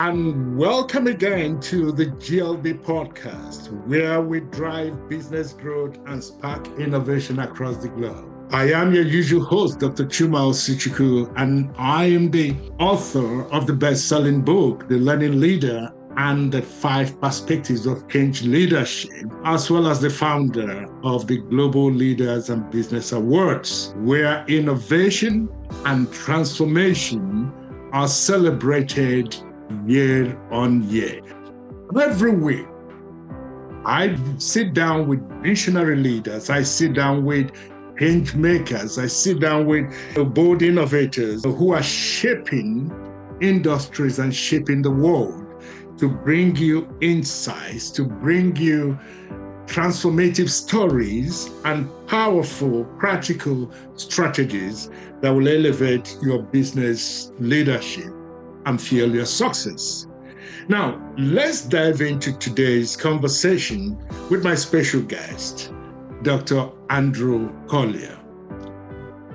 and welcome again to the GLB Podcast, where we drive business growth and spark innovation across the globe. I am your usual host, Dr. Chuma Osuchukwu, and I am the author of the best-selling book, The Learning Leader and the 5 Perspectives of Change Leadership, as well as the founder of the Global Leaders and Business Awards, where innovation and transformation are celebrated year on year. Every week, I sit down with visionary leaders, I sit down with change makers, I sit down with bold innovators who are shaping industries and shaping the world to bring you insights, to bring you transformative stories and powerful, practical strategies that will elevate your business leadership and fuel your success. Now, let's dive into today's conversation with my special guest, Dr. Andrew Collyer.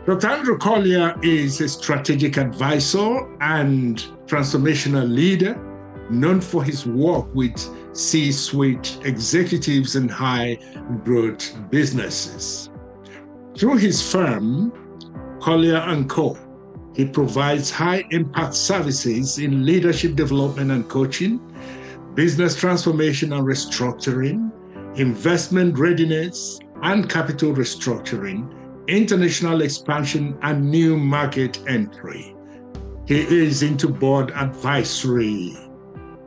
Dr. Andrew Collyer is a strategic advisor and transformational leader known for his work with C-suite executives and high-growth businesses. Through his firm, Collyer Co, he provides high-impact services in leadership development and coaching, business transformation and restructuring, investment readiness and capital restructuring, international expansion, and new market entry. He is into board advisory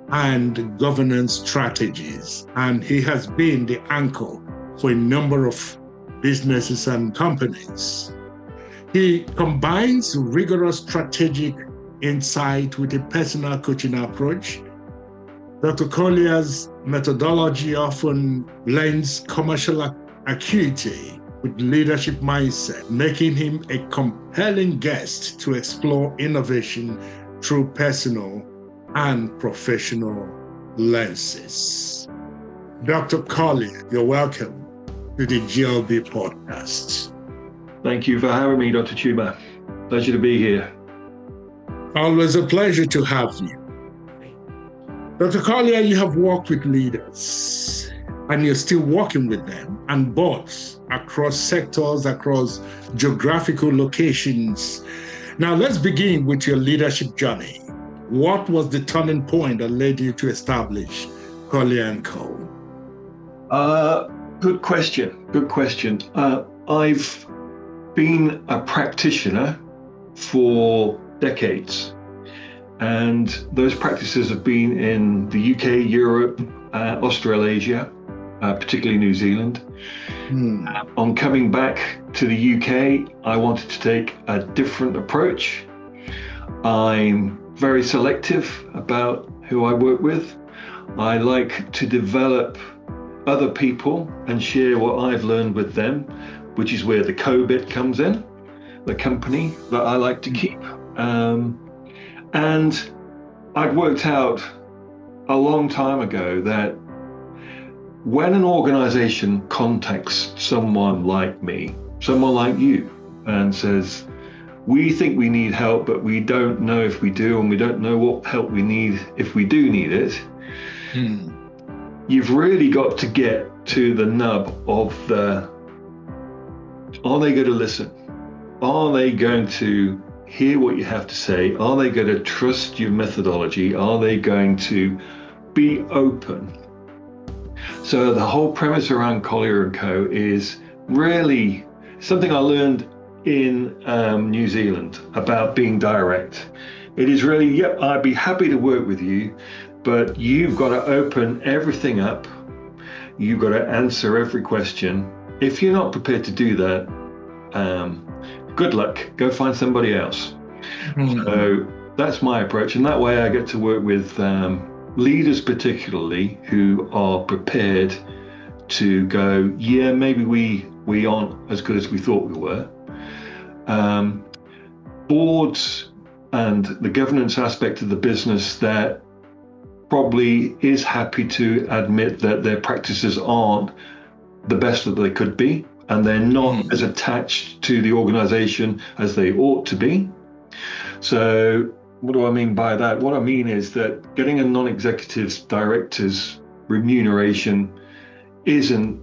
and governance strategies, and he has been the anchor for a number of businesses and companies. He combines rigorous strategic insight with a personal coaching approach. Dr. Collyer's methodology often blends commercial acuity with leadership mindset, making him a compelling guest to explore innovation through personal and professional lenses. Dr. Collyer, you're welcome to the GLB Podcast. Thank you for having me, Dr. Chuma. Pleasure to be here. Always a pleasure to have you. Dr. Collyer, you have worked with leaders and you're still working with them and boards across sectors, across geographical locations. Now, let's begin with your leadership journey. What was the turning point that led you to establish Collyer Co? Good question. I've been a practitioner for decades, and those practices have been in the UK, Europe, Australasia, particularly New Zealand. On coming back to the UK, I wanted to take a different approach. I'm very selective about who I work with. I like to develop other people and share what I've learned with them, which is where the co bit comes in, the company that I like to keep. And I'd worked out a long time ago that when an organization contacts someone like me, someone like you, and says, we think we need help, but we don't know if we do, and we don't know what help we need if we do need it. You've really got to get to the nub of are they going to listen? Are they going to hear what you have to say? Are they going to trust your methodology? Are they going to be open? So the whole premise around Collyer Co is really something I learned in New Zealand about being direct. It is really, yep, I'd be happy to work with you, but you've got to open everything up. You've got to answer every question. If you're not prepared to do that, good luck, go find somebody else. So that's my approach, and that way I get to work with leaders particularly who are prepared to go, yeah, maybe we aren't as good as we thought we were. Boards and the governance aspect of the business that probably is happy to admit that their practices aren't the best that they could be, and they're not as attached to the organization as they ought to be. So What do I mean by that? What I mean is that getting a non-executive director's remuneration isn't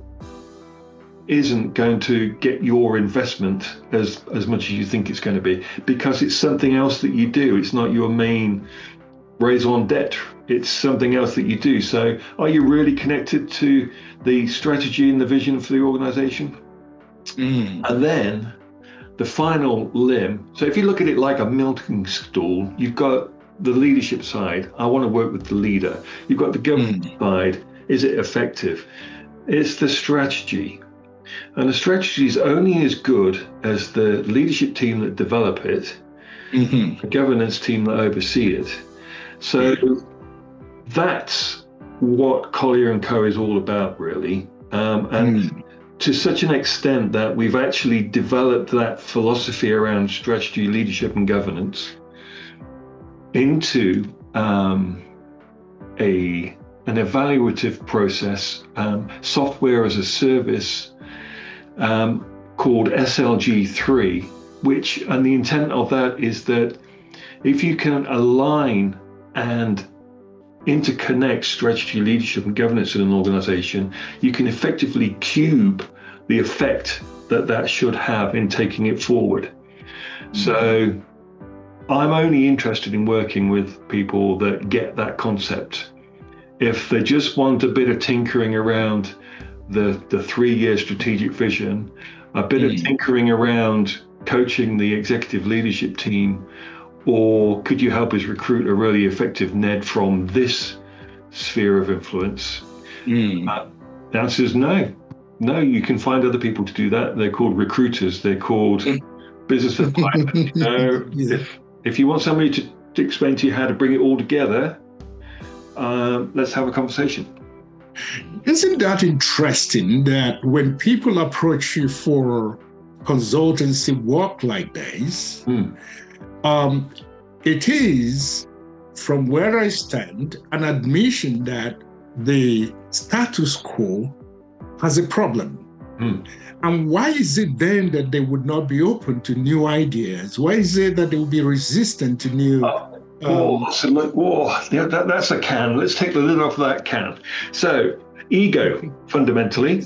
going to get your investment as much as you think it's going to be, because it's something else that you do. It's not your main raison d'etre. It's something else that you do. So are you really connected to the strategy and the vision for the organization? And then the final limb. So if you look at it like a milking stool, you've got the leadership side. I want to work with the leader. You've got the governance side. Is it effective? It's the strategy. And the strategy is only as good as the leadership team that develop it, the governance team that oversee it. So that's what Collyer Co is all about, really. And to such an extent that we've actually developed that philosophy around strategy, leadership, and governance into an evaluative process, software as a service, called SLG3, and the intent of that is that if you can align and interconnect strategy, leadership, and governance in an organization, you can effectively cube the effect that should have in taking it forward. So I'm only interested in working with people that get that concept. If they just want a bit of tinkering around the 3-year strategic vision, a bit of tinkering around coaching the executive leadership team, or could you help us recruit a really effective NED from this sphere of influence? The answer is no. No, you can find other people to do that. They're called recruiters. They're called business advisors. If you want somebody to explain to you how to bring it all together, let's have a conversation. Isn't that interesting that when people approach you for consultancy work like this, it is, from where I stand, an admission that the status quo has a problem. And why is it then that they would not be open to new ideas? Why is it that they will be resistant to new... that's a can. Let's take the lid off that can. So, ego, fundamentally.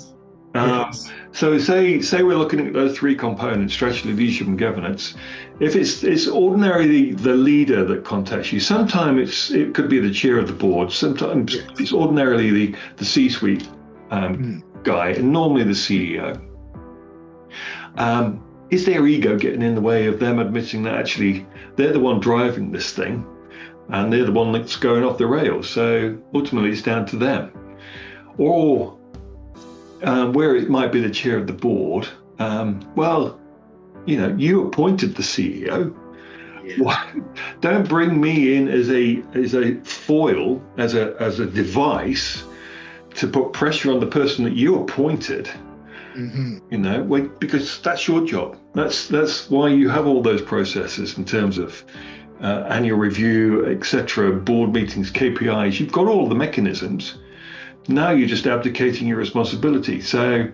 So say we're looking at those 3 components: strategy, leadership, and governance. If it's ordinarily the leader that contacts you, sometimes it could be the chair of the board, sometimes it's ordinarily the C-suite guy, and normally the CEO. Is their ego getting in the way of them admitting that actually they're the one driving this thing and they're the one that's going off the rails? So ultimately it's down to them. Or where it might be the chair of the board, you appointed the CEO. Don't bring me in as a foil, as a device to put pressure on the person that you appointed. Because that's your job. That's why you have all those processes in terms of annual review, etc., board meetings, KPIs. You've got all the mechanisms. Now you're just abdicating your responsibility. So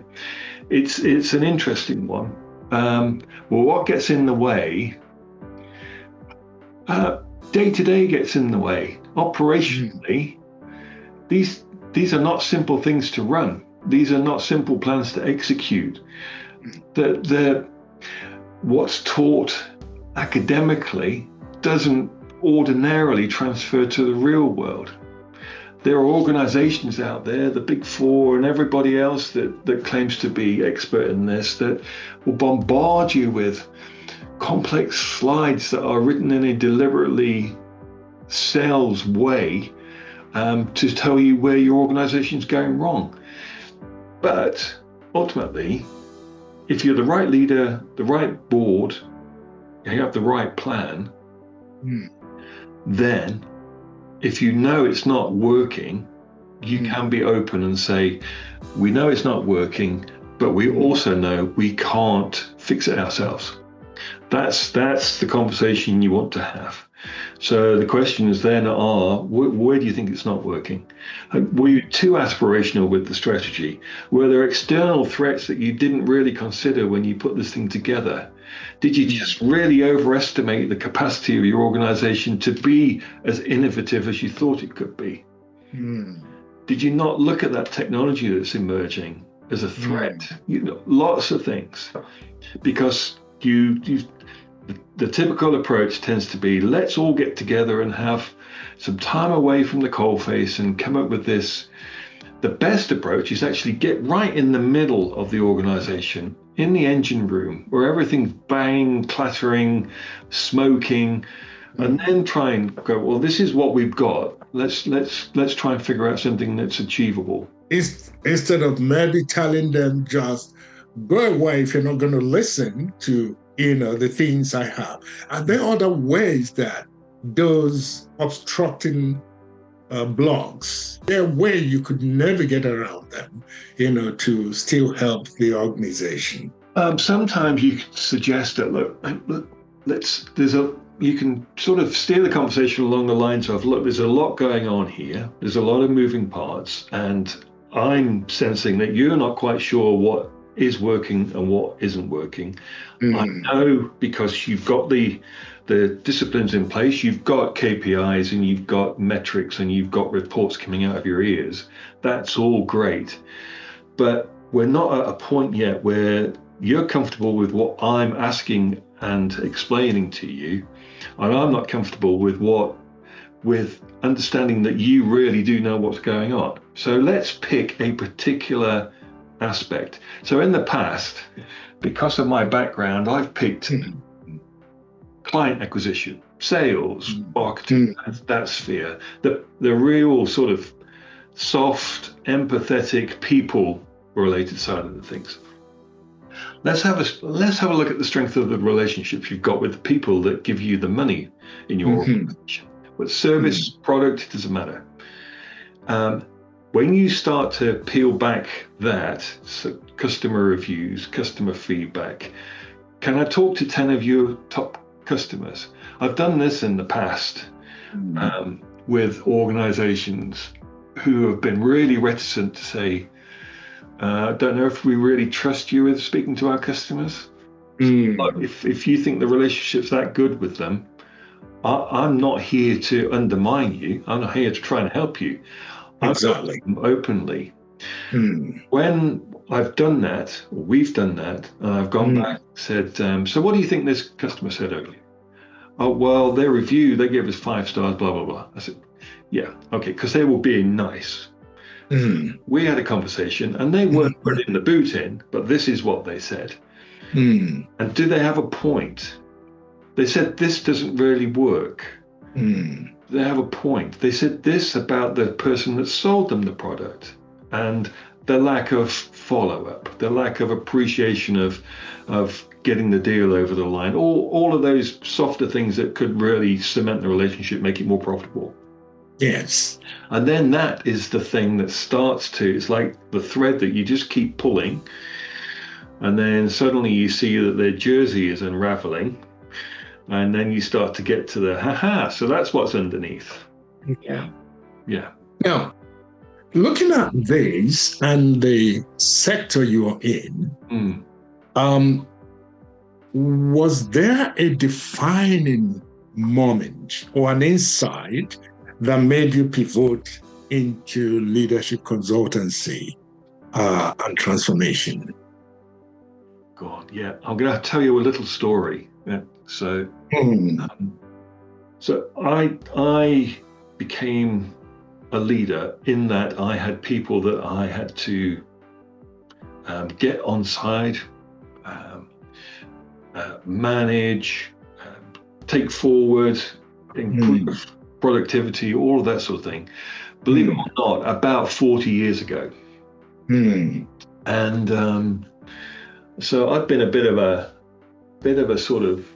it's an interesting one. What gets in the way? Day-to-day gets in the way. Operationally, these are not simple things to run. These are not simple plans to execute. What's taught academically doesn't ordinarily transfer to the real world. There are organizations out there, the Big Four and everybody else that claims to be expert in this, that will bombard you with complex slides that are written in a deliberately sales way to tell you where your organization's going wrong. But ultimately, if you're the right leader, the right board, you have the right plan, then if you know it's not working, you can be open and say, we know it's not working, but we also know we can't fix it ourselves. That's the conversation you want to have. So the questions then are, where do you think it's not working? Were you too aspirational with the strategy? Were there external threats that you didn't really consider when you put this thing together? Did you just really overestimate the capacity of your organization to be as innovative as you thought it could be? Did you not look at that technology that's emerging as a threat? Lots of things. Because the typical approach tends to be, let's all get together and have some time away from the coalface and come up with this. The best approach is actually get right in the middle of the organization, in the engine room, where everything's banging, clattering, smoking, and then try and go, well, this is what we've got. Let's try and figure out something that's achievable. Instead of maybe telling them just go away if you're not going to listen to the things I have. Are there other ways that those obstructing blocks, there are ways you could navigate around them, to still help the organization? Sometimes you could suggest that, you can sort of steer the conversation along the lines of, look, there's a lot going on here. There's a lot of moving parts, and I'm sensing that you're not quite sure what is working and what isn't working. I know, because you've got the disciplines in place, you've got KPIs and you've got metrics and you've got reports coming out of your ears. That's all great. But we're not at a point yet where you're comfortable with what I'm asking and explaining to you, and I'm not comfortable with understanding that you really do know what's going on. So let's pick a particular aspect. So in the past, because of my background, I've picked client acquisition, sales, marketing, that sphere, the real sort of soft, empathetic, people-related side of the things. Let's have a look at the strength of the relationships you've got with the people that give you the money in your organization. But service, product, it doesn't matter. When you start to peel back that, so customer reviews, customer feedback, can I talk to 10 of your top customers? I've done this in the past with organizations who have been really reticent to say, I don't know if we really trust you with speaking to our customers. Like, if you think the relationship's that good with them, I'm not here to undermine you. I'm not here to try and help you. Exactly. Openly. When I've done that, or we've done that, and I've gone back and said, so what do you think this customer said earlier? Oh, well, their review, they gave us 5 stars, blah, blah, blah. I said, yeah, okay, because they were being nice. We had a conversation, and they weren't putting the boot in, but this is what they said. And do they have a point? They said, this doesn't really work. They have a point. They said this about the person that sold them the product, and the lack of follow-up, the lack of appreciation of getting the deal over the line, all of those softer things that could really cement the relationship, make it more profitable. Yes. And then that is the thing that starts to, it's like the thread that you just keep pulling, and then suddenly you see that their jersey is unraveling, and then you start to get to the so that's what's underneath. Yeah. Yeah. Now, looking at this and the sector you are in, was there a defining moment or an insight that made you pivot into leadership consultancy and transformation? God, yeah. I'm going to tell you a little story. Yeah. So I became a leader in that I had people that I had to get on side, manage, take forward, improve productivity, all of that sort of thing. Believe it or not, about 40 years ago. And so I've been a bit of a sort of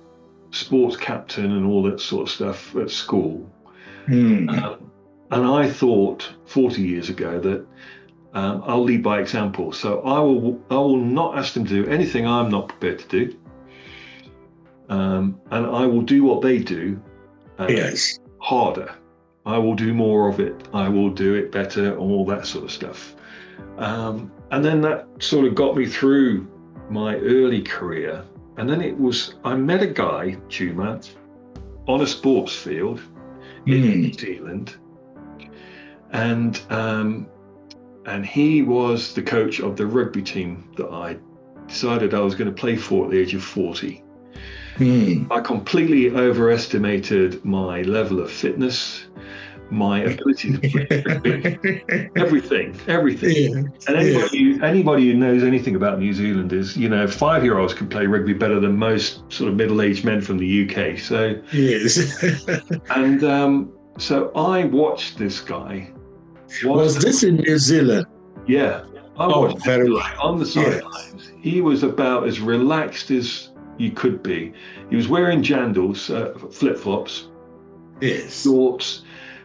sports captain and all that sort of stuff at school. And I thought 40 years ago that I'll lead by example. So I will not ask them to do anything I'm not prepared to do. And I will do what they do harder. I will do more of it. I will do it better, all that sort of stuff. And then that sort of got me through my early career. And then I met a guy, Chuma, on a sports field in New Zealand. And he was the coach of the rugby team that I decided I was going to play for at the age of 40. I completely overestimated my level of fitness, my ability to play rugby, everything. And anybody who knows anything about New Zealand is, 5-year-olds can play rugby better than most sort of middle-aged men from the UK. So and so I watched this guy. Was this in New Zealand? Yeah, I watched very right on the sidelines. Yes. He was about as relaxed as you could be. He was wearing jandals, flip-flops, shorts,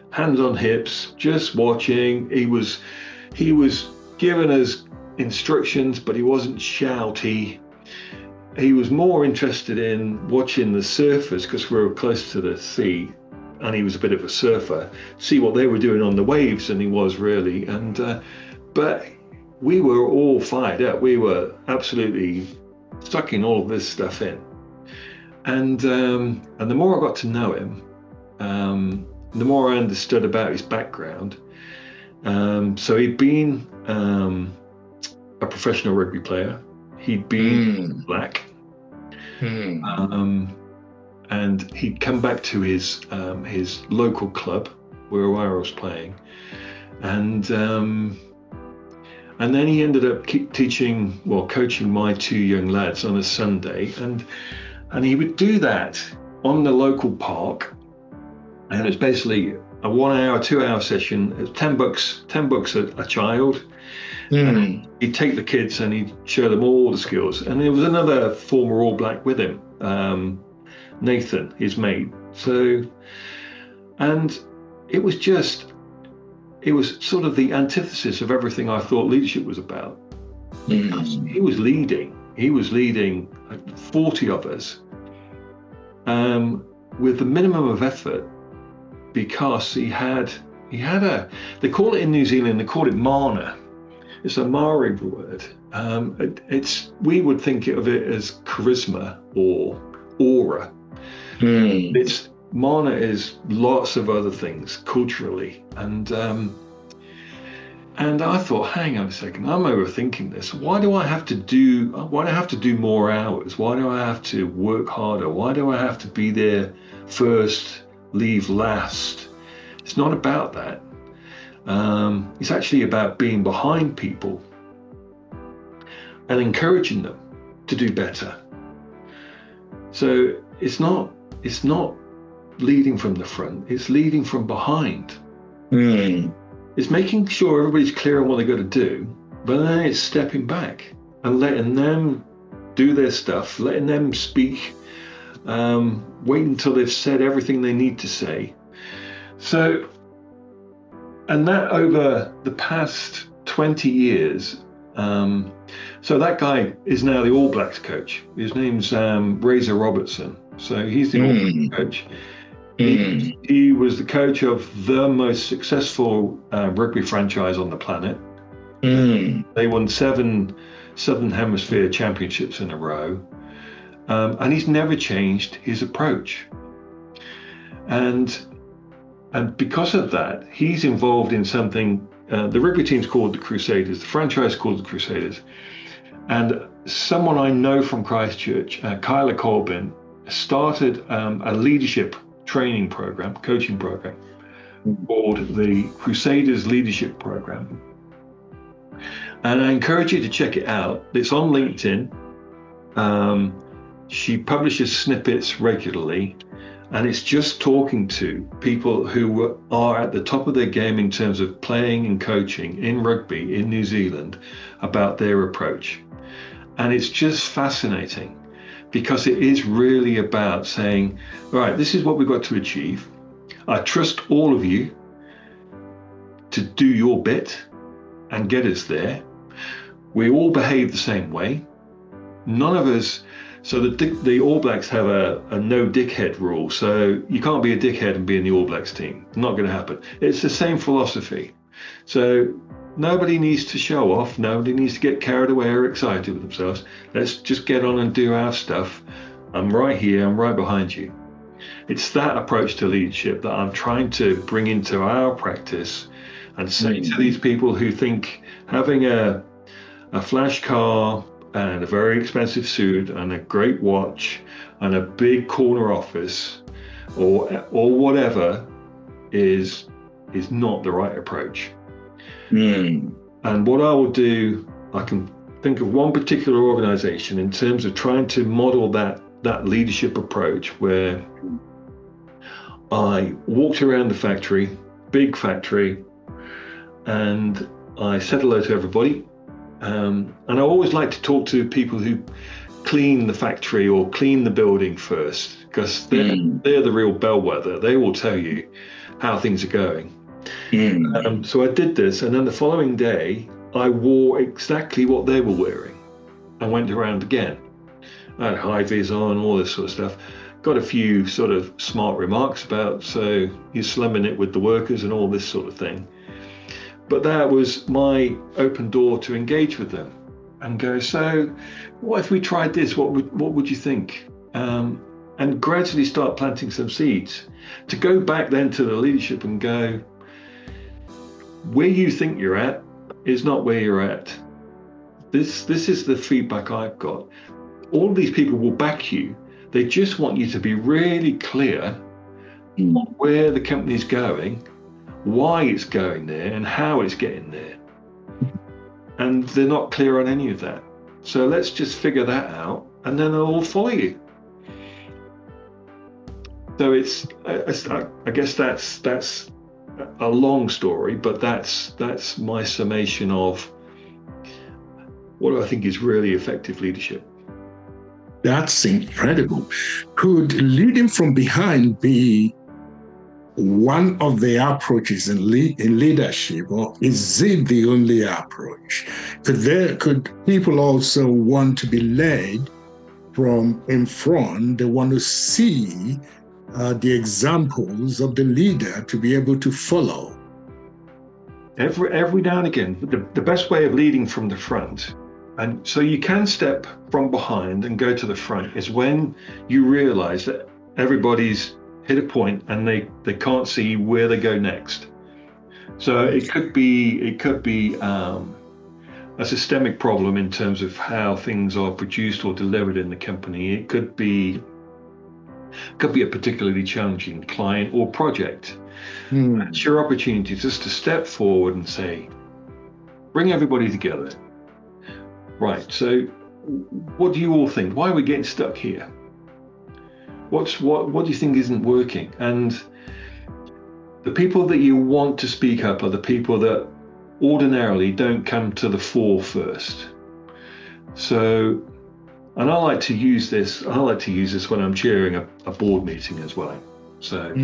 hands on hips, just watching. He was giving us instructions, but he wasn't shouty. He was more interested in watching the surfers, because we were close to the sea, and he was a bit of a surfer, see what they were doing on the waves, and he was really. And but we were all fired up. We were absolutely sucking all of this stuff in. And the more I got to know him, the more I understood about his background. So he'd been a professional rugby player. He'd been black. And he'd come back to his local club where I was playing. And then he ended up coaching my 2 young lads on a Sunday. And he would do that on the local park. And it was basically a 1 hour, 2 hour session. It was $10 a child. And he'd take the kids and he'd show them all the skills. And there was another former All Black with him, Nathan, his mate. So, and it was sort of the antithesis of everything I thought leadership was about. He was leading 40 of us with the minimum of effort, because he had they call it in New Zealand, they call it mana. It's a Maori word. We would think of it as charisma or aura. Mana is lots of other things culturally, and I thought, hang on a second, I'm overthinking this. Why do I have to do more hours? Why do I have to work harder? Why do I have to be there first, leave last? It's not about that. It's actually about being behind people and encouraging them to do better. So it's not leading from the front, it's leading from behind. It's making sure everybody's clear on what they've got to do, but then it's stepping back and letting them do their stuff, letting them speak, wait until they've said everything they need to say. So, and that over the past 20 years, so that guy is now the All Blacks coach. His name's Razor Robertson. So he's the All Blacks coach. He was the coach of the most successful rugby franchise on the planet. They won 7 Southern Hemisphere championships in a row. And he's never changed his approach. And because of that, he's involved in something, the rugby team's called the Crusaders, the franchise called the Crusaders. And someone I know from Christchurch, Collyer Co, started a leadership training program, coaching program, called the Crusaders Leadership Program. And I encourage you to check it out. It's on LinkedIn. She publishes snippets regularly, and it's just talking to people who are at the top of their game in terms of playing and coaching in rugby in New Zealand about their approach. And it's just fascinating, because it is really about saying, right, this is what we've got to achieve. I trust all of you to do your bit and get us there. We all behave the same way. None of us, so the All Blacks have a no dickhead rule. So you can't be a dickhead and be in the All Blacks team. Not going to happen. It's the same philosophy. So Nobody needs to show off. Nobody needs to get carried away or excited with themselves. Let's just get on and do our stuff. I'm right here. I'm right behind you. It's that approach to leadership that I'm trying to bring into our practice and say to these people who think having a flash car and a very expensive suit and a great watch and a big corner office or whatever is not the right approach. And what I will do, I can think of one particular organization in terms of trying to model that leadership approach, where I walked around the factory, big factory, and I said hello to everybody. And I always like to talk to people who clean the factory or clean the building first, because they're the real bellwether. They will tell you how things are going. So I did this, and then the following day, I wore exactly what they were wearing and went around again. I had high vis on, all this sort of stuff. Got a few sort of smart remarks about, so you're slumming it with the workers and all this sort of thing. But that was my open door to engage with them and go, so what if we tried this? What would you think? And gradually start planting some seeds to go back then to the leadership and go, where you think you're at is not where you're at. This is the feedback I've got. All of these people will back you. They just want you to be really clear on where the company's going, why it's going there, and how it's getting there. And they're not clear on any of that. So let's just figure that out, and then they'll all follow you. So I guess that's a long story, but that's my summation of what I think is really effective leadership. That's incredible. Could leading from behind be one of the approaches in leadership, or is it the only approach? Could people also want to be led from in front? They want to see the examples of the leader to be able to follow. Every now and again, the best way of leading from the front, and so you can step from behind and go to the front, is when you realize that everybody's hit a point and they can't see where they go next. So it could be a systemic problem in terms of how things are produced or delivered in the company. It could be a particularly challenging client or project. It's your opportunity just to step forward and say, bring everybody together. Right, so what do you all think? Why are we getting stuck here? What do you think isn't working? And the people that you want to speak up are the people that ordinarily don't come to the fore first. So, and I like to use this when I'm chairing a board meeting as well. So,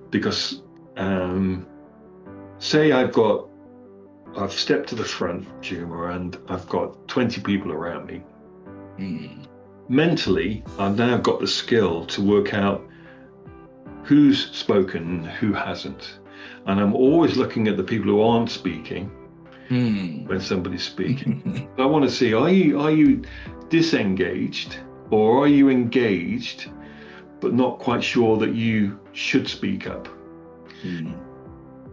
because say I've stepped to the front, Chuma, and I've got 20 people around me. Mentally, I've now got the skill to work out who's spoken, who hasn't. And I'm always looking at the people who aren't speaking when somebody's speaking. I want to see, are you disengaged, or are you engaged but not quite sure that you should speak up?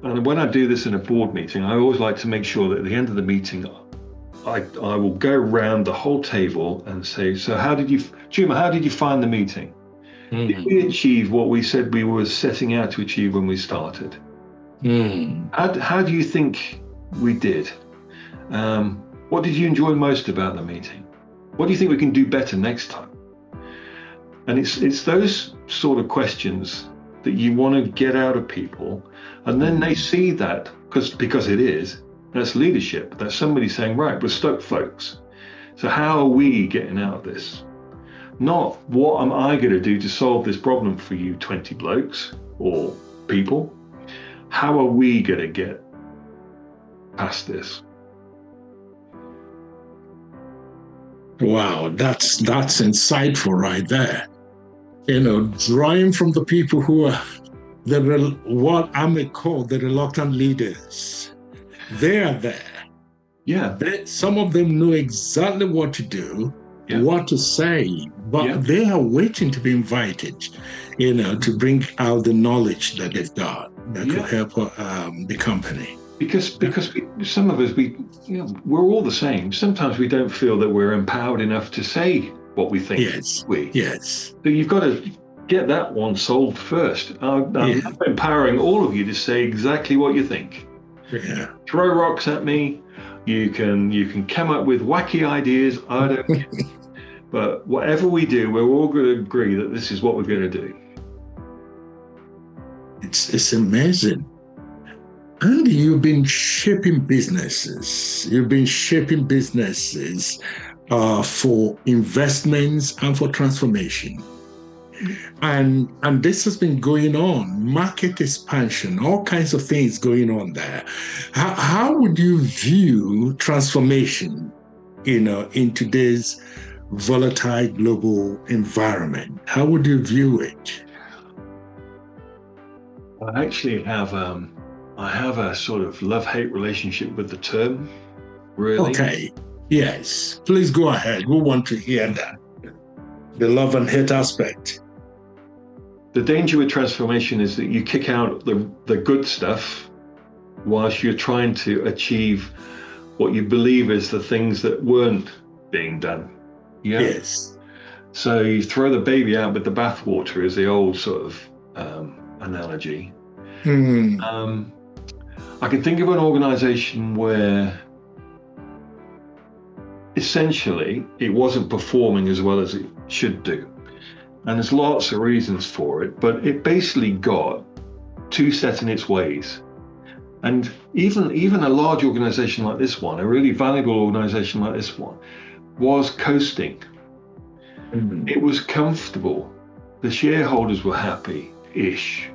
And when I do this in a board meeting, I always like to make sure that at the end of the meeting, I will go around the whole table and say, so Chuma, how did you find the meeting? Did we achieve what we said we were setting out to achieve when we started? How do you think we did? What did you enjoy most about the meeting? What do you think we can do better next time? And it's those sort of questions that you want to get out of people, and then they see that because that's leadership. That's somebody saying, right, we're stuck, folks. So how are we getting out of this? Not what am I going to do to solve this problem for you 20 blokes or people? How are we going to get past this? Wow, that's insightful right there. Drawing from the people who are what I may call the reluctant leaders. They are there. Yeah. Some of them know exactly what to do, what to say, but they are waiting to be invited, to bring out the knowledge that they've got that could help the company. Because some of us, we're all the same. Sometimes we don't feel that we're empowered enough to say what we think. Yes. So you've got to get that one solved first. I'm empowering all of you to say exactly what you think. Yeah. Throw rocks at me. You can come up with wacky ideas. I don't care. But whatever we do, we're all going to agree that this is what we're going to do. It's amazing. And you've been shaping businesses. For investments and for transformation. And this has been going on, market expansion, all kinds of things going on there. How would you view transformation, in today's volatile global environment? How would you view it? I actually have a sort of love-hate relationship with the term, really. Okay. Yes. Please go ahead. We want to hear that. The love and hate aspect. The danger with transformation is that you kick out the good stuff whilst you're trying to achieve what you believe is the things that weren't being done. Yeah? Yes. So you throw the baby out with the bathwater is the old sort of analogy. I can think of an organization where essentially it wasn't performing as well as it should do. And there's lots of reasons for it, but it basically got too set in its ways. And even a large organization like this one, a really valuable organization like this one, was coasting. It was comfortable. The shareholders were happy-ish.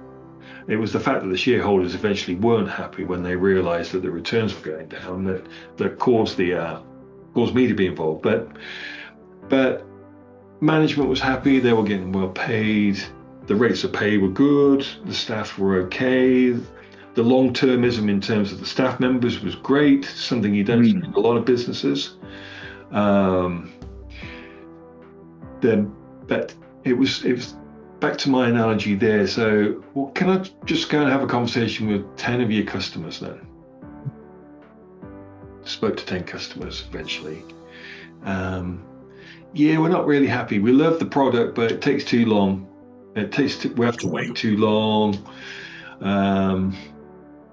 It was the fact that the shareholders eventually weren't happy when they realized that the returns were going down that caused me to be involved. But management was happy. They were getting well paid. The rates of pay were good. The staff were okay. The long-termism in terms of the staff members was great. Something you don't see in a lot of businesses. But it was back to my analogy there. So, can I just go and have a conversation with 10 of your customers then? Spoke to 10 customers eventually. We're not really happy. We love the product, but it takes too long. We have to wait too long.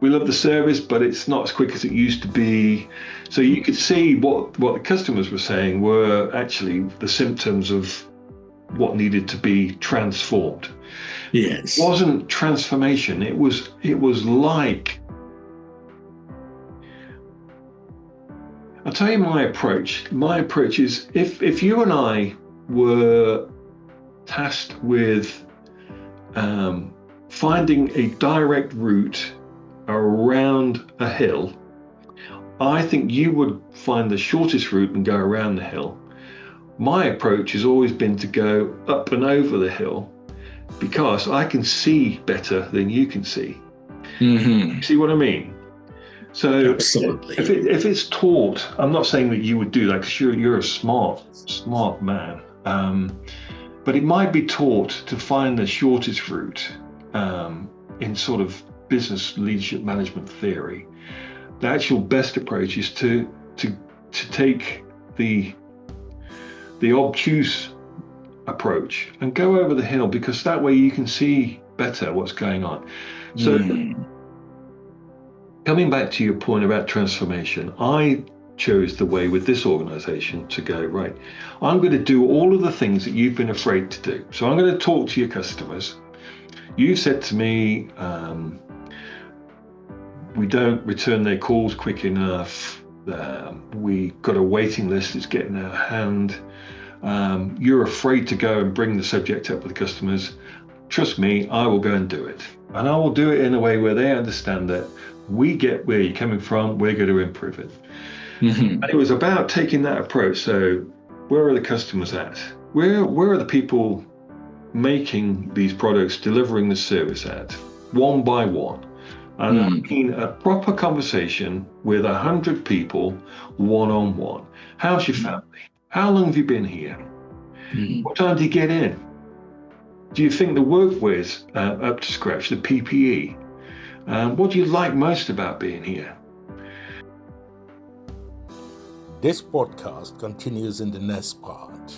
We love the service, but it's not as quick as it used to be. So you could see what the customers were saying were actually the symptoms of what needed to be transformed. Yes. It wasn't transformation. It was like, I'll tell you my approach. My approach is if you and I were tasked with finding a direct route around a hill, I think you would find the shortest route and go around the hill. My approach has always been to go up and over the hill because I can see better than you can see. See what I mean? So absolutely. If it's taught, I'm not saying that you would do that because you're a smart man, but it might be taught to find the shortest route in sort of business leadership management theory. The actual best approach is to take the obtuse approach and go over the hill, because that way you can see better what's going on. So coming back to your point about transformation, I chose the way with this organization to go, right, I'm going to do all of the things that you've been afraid to do. So I'm going to talk to your customers. You said to me, we don't return their calls quick enough. We've got a waiting list that's getting out of hand. You're afraid to go and bring the subject up with the customers. Trust me, I will go and do it. And I will do it in a way where they understand that we get where you're coming from, we're going to improve it. And it was about taking that approach. So where are the customers at? Where are the people making these products, delivering the service at? One by one. And I mean a proper conversation with 100 people, one-on-one. How's your family? How long have you been here? What time do you get in? Do you think the workwear's up to scratch, the PPE? What do you like most about being here? This podcast continues in the next part.